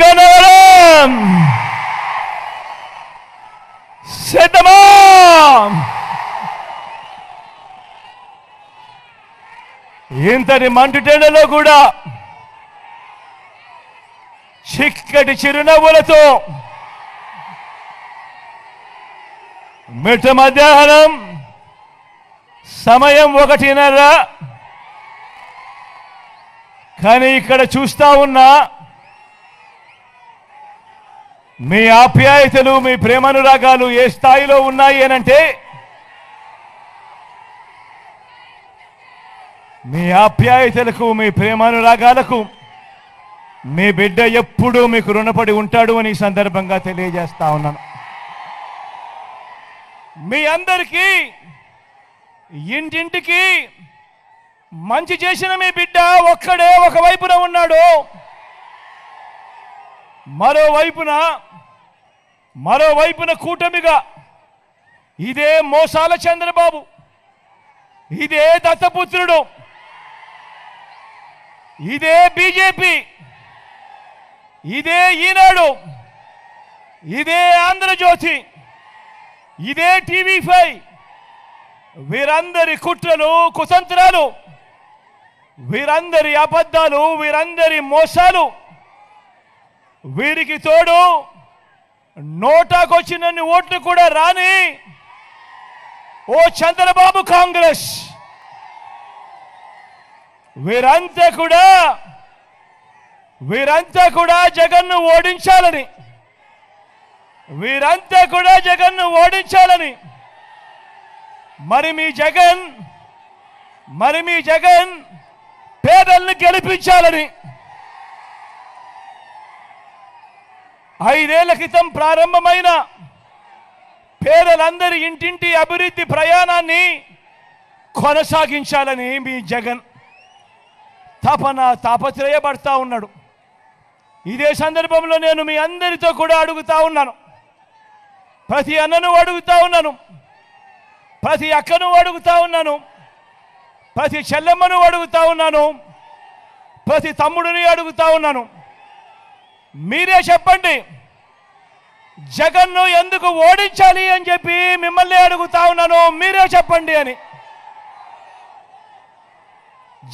గన్నవరం సిద్ధమా? ఇంతటి మండుటెండలో కూడా చిక్కటి చిరునవ్వులతో మిట్ట మధ్యాహ్నం సమయం 1:30. కానీ ఇక్కడ చూస్తా ఉన్నా మీ ఆప్యాయతలు, మీ ప్రేమానురాగాలు ఏ స్థాయిలో ఉన్నాయి అనంటే, మీ ఆప్యాయతలకు, మీ ప్రేమానురాగాలకు మీ బిడ్డ ఎప్పుడూ మీకు రుణపడి ఉంటాడు అని సందర్భంగా తెలియజేస్తా ఉన్నాను. మీ అందరికీ ఇంటింటికి మంచి చేసిన మీ బిడ్డ ఒక్కడే ఒకవైపున ఉన్నాడు. మరోవైపున కూటమిగా ఇదే మోసాల చంద్రబాబు, ఇదే దత్తపుత్రుడు, ఇదే బీజేపీ, ఇదే ఈనాడు, ఇదే ఆంధ్రజ్యోతి, ఇదే టీవీ5, వీరందరి కుట్రలు, కుతంత్రాలు, వీరందరి అబద్ధాలు, వీరందరి మోసాలు, వీరికి తోడు నోటాకొచ్చినన్ని ఓట్లు కూడా రాని ఓ చంద్రబాబు కాంగ్రెస్, వీరంతా కూడా జగన్ను ఓడించాలని, మరి మీ జగన్ పేదల్ని గెలిపించాలని 5 ఏళ్ల క్రితం ప్రారంభమైన పేదలందరి ఇంటింటి అభివృద్ధి ప్రయాణాన్ని కొనసాగించాలని మీ జగన్ తాపత్రయపడతా ఉన్నాడు. ఇదే సందర్భంలో నేను మీ అందరితో కూడా అడుగుతా ఉన్నాను, ప్రతి అన్నను అడుగుతా ఉన్నాను, ప్రతి అక్కను అడుగుతా ఉన్నాను, ప్రతి చెల్లెమ్మను అడుగుతా ఉన్నాను, ప్రతి తమ్ముడిని అడుగుతా ఉన్నాను. మీరే చెప్పండి, జగన్ను ఎందుకు ఓడించాలి అని చెప్పి మిమ్మల్ని అడుగుతా ఉన్నాను. మీరే చెప్పండి అని.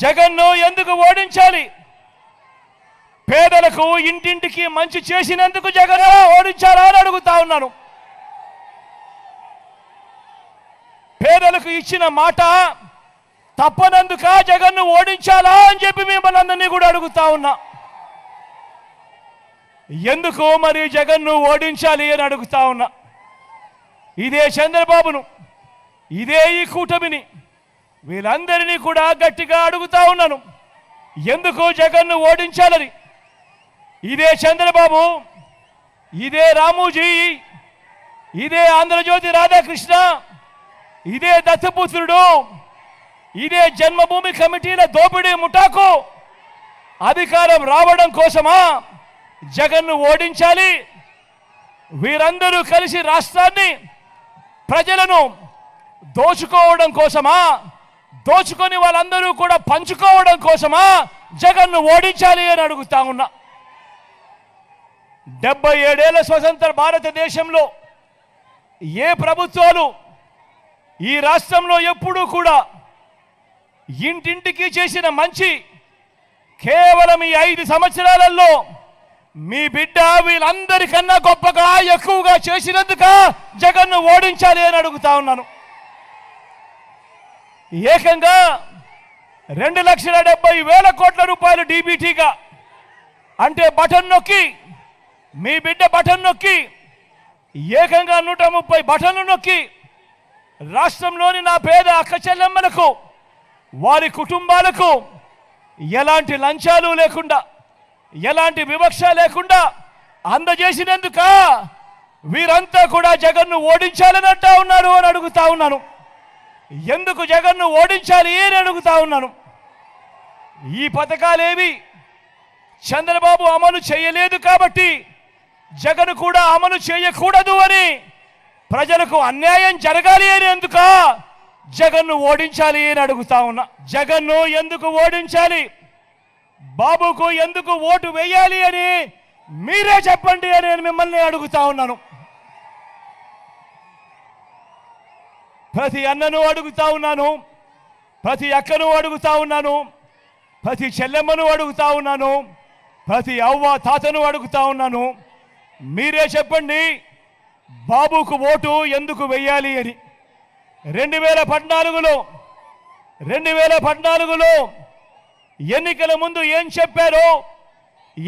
జగన్ను ఎందుకు ఓడించాలి? పేదలకు ఇంటింటికి మంచి చేసినందుకు జగన్ ఓడించాలా అని అడుగుతా ఉన్నాను. పేదలకు ఇచ్చిన మాట తప్పనందుక జగన్ను ఓడించాలా అని చెప్పి మిమ్మల్ని అందరినీ కూడా అడుగుతా ఉన్నా. ఎందుకు మరి జగన్ను ఓడించాలి అని అడుగుతా ఉన్నా. ఇదే చంద్రబాబును, ఇదే ఈ కూటమిని, వీళ్ళందరినీ కూడా గట్టిగా అడుగుతా ఉన్నాను, ఎందుకు జగన్ను ఓడించాలని. ఇదే చంద్రబాబు, ఇదే రామోజీ, ఇదే ఆంధ్రజ్యోతి రాధాకృష్ణ, ఇదే దత్తపుత్రుడు, ఇదే జన్మభూమి కమిటీల దోపిడీ ముఠాకు అధికారం రావడం కోసమా జగన్ను ఓడించాలి? వీరందరూ కలిసి రాష్ట్రాన్ని, ప్రజలను దోచుకోవడం కోసమా, దోచుకొని వాళ్ళందరూ కూడా పంచుకోవడం కోసమా జగన్ను ఓడించాలి అని అడుగుతా ఉన్నా. 77 ఏళ్ల స్వతంత్ర భారతదేశంలో ఏ ప్రభుత్వాలు ఈ రాష్ట్రంలో ఎప్పుడూ కూడా ఇంటింటికి చేసిన మంచి కేవలం ఈ 5 సంవత్సరాలలో మీ బిడ్డ వీళ్ళందరికన్నా గొప్పగా, ఎక్కువగా చేసినందుక జగన్ను ఓడించాలి అని అడుగుతా ఉన్నాను. ఏకంగా 2,70,000 కోట్ల రూపాయలు డీబీటీగా, అంటే బటన్ నొక్కి, మీ బిడ్డ బటన్ నొక్కి, ఏకంగా 130 బటన్లు నొక్కి రాష్ట్రంలోని నా పేద అక్క చెల్లెమ్మలకు, వారి కుటుంబాలకు ఎలాంటి లంచాలు లేకుండా, ఎలాంటి వివక్ష లేకుండా అందజేసినందుక వీరంతా కూడా జగన్ను ఓడించాలని అంటా ఉన్నారు అని అడుగుతా ఉన్నాను. ఎందుకు జగన్ను ఓడించాలి అని అడుగుతా ఉన్నాను. ఈ పథకాలేవి చంద్రబాబు అమలు చేయలేదు కాబట్టి జగన్ కూడా అమలు చేయకూడదు అని, ప్రజలకు అన్యాయం జరగాలి అని ఎందుక జగన్ను ఓడించాలి అని అడుగుతా ఉన్నా. జగన్ను ఎందుకు ఓడించాలి, బాబుకు ఎందుకు ఓటు వేయాలి అని మీరే చెప్పండి అని నేను మిమ్మల్ని అడుగుతా ఉన్నాను. ప్రతి అన్నను అడుగుతా ఉన్నాను, ప్రతి అక్కను అడుగుతా ఉన్నాను, ప్రతి చెల్లెమ్మను అడుగుతా ఉన్నాను, ప్రతి అవ్వ తాతను అడుగుతా ఉన్నాను. మీరే చెప్పండి బాబుకు ఓటు ఎందుకు వెయ్యాలి అని. 2014లో ఎన్నికల ముందు ఏం చెప్పారో,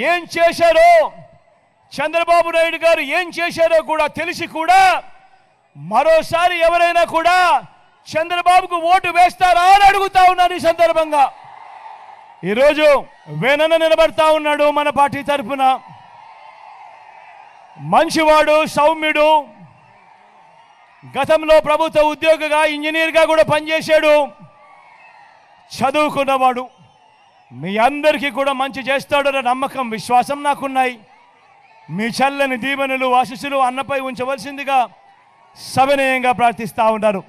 ఏం చేశారో, చంద్రబాబు నాయుడు గారు ఏం చేశారో కూడా తెలిసి కూడా మరోసారి ఎవరైనా కూడా చంద్రబాబుకు ఓటు వేస్తారా అని అడుగుతా ఉన్నాను. ఈ సందర్భంగా ఈరోజు వేనన్న నిలబడతా ఉన్నాడు మన పార్టీ తరఫున. మంచివాడు, సౌమ్యుడు, గతంలో ప్రభుత్వ ఉద్యోగిగా ఇంజనీర్గా కూడా పనిచేశాడు, చదువుకున్నవాడు. మీ అందరికీ కూడా మంచి చేస్తాడన్న నమ్మకం, విశ్వాసం నాకున్నాయి. మీ చల్లని దీవెనలు, ఆశీస్సులు అన్నపై ఉంచవలసిందిగా సవినయంగా ప్రార్థిస్తా ఉన్నారు.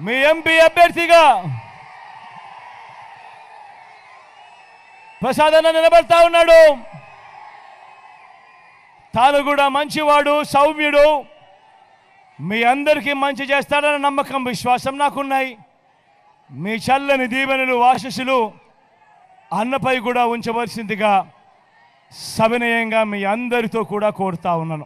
మీ ఎంపీ అభ్యర్థిగా ప్రసాద్ అన్న నిలబడతా ఉన్నాడు. తాను కూడా మంచివాడు, సౌమ్యుడు, మీ అందరికీ మంచి చేస్తాడన్న నమ్మకం, విశ్వాసం నాకున్నాయి. మీ చల్లని దీవెనలు, ఆశీస్సులు అన్నపై కూడా ఉంచవలసిందిగా సవినయంగా మీ అందరితో కూడా కోరుతా ఉన్నాను.